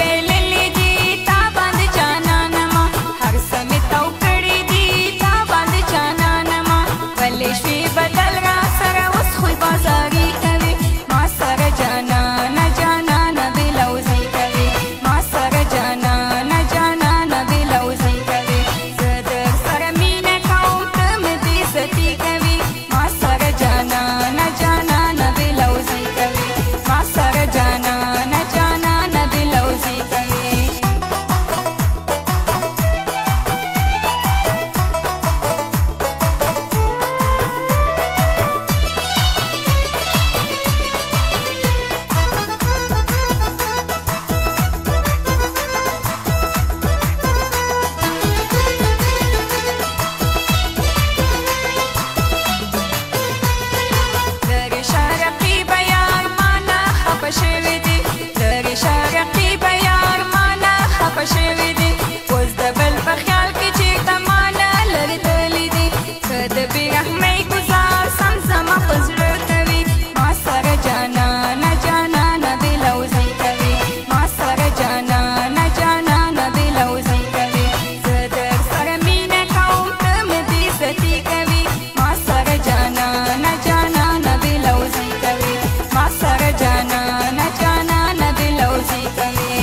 بایللې دي تا باندې جانانه ما هر څه مې تو کړي دي تا باندې جانانه ما ولې شوې بدل را سره اوس خوی بازاري کوي ما سره جانانه جانانه بې لوظي کوي ما سره جانانه جانانه بې لوظي کوي زه در سره مینه کوم ته مې بېعزتي کوي ما سره جانانه جانانه بې لوظي کوي ما سره جانانه جانانه بې لوظي کوي لرې شرقي به یار مانه خفه شوي دي لرې شرقي به یار مانه خفه شوي دي اوس د بل په خیال کې چېرته مانه لرې تللي دي که د بې رحمۍ ګزار سم زما په زړه کوي ما سره جانانه جانانه بې لوظي کوي ما سره جانانه جانانه بې لوظي کوي زه در سره مینه کوم ته مې بېعزتي کوي ما سره جانانه جانانه بې لوظي کوي ما سره جانانه جانانه بې لوظي کوي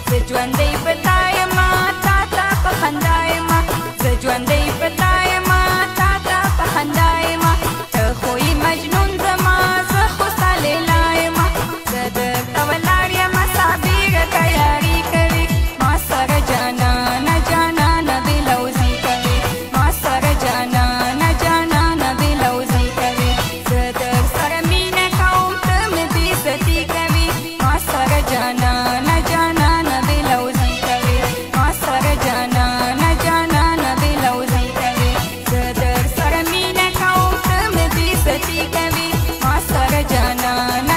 زه ژوندی په تا یمه تا ته په خندا یمه زه ژوندی په تا یمه تا ته په خندا یمه ته خو یې مجنون زما زه خو ستا لیلا یمه زه درته ولاړ یمه صابره تیاري کوي ما سره جانانه جانانه بې لوظي کوي ما سره جانانه جانانه بې لوظي کوي زه در سره مینه کوم ته مې بېعزتي کوي ما سره جانانه جانانه بې لوظي کوي ما سره جانانه جانانه بې لوظي کوي زه در سره مینه کوم ته مې بېعزتي کوي ما سره جانانه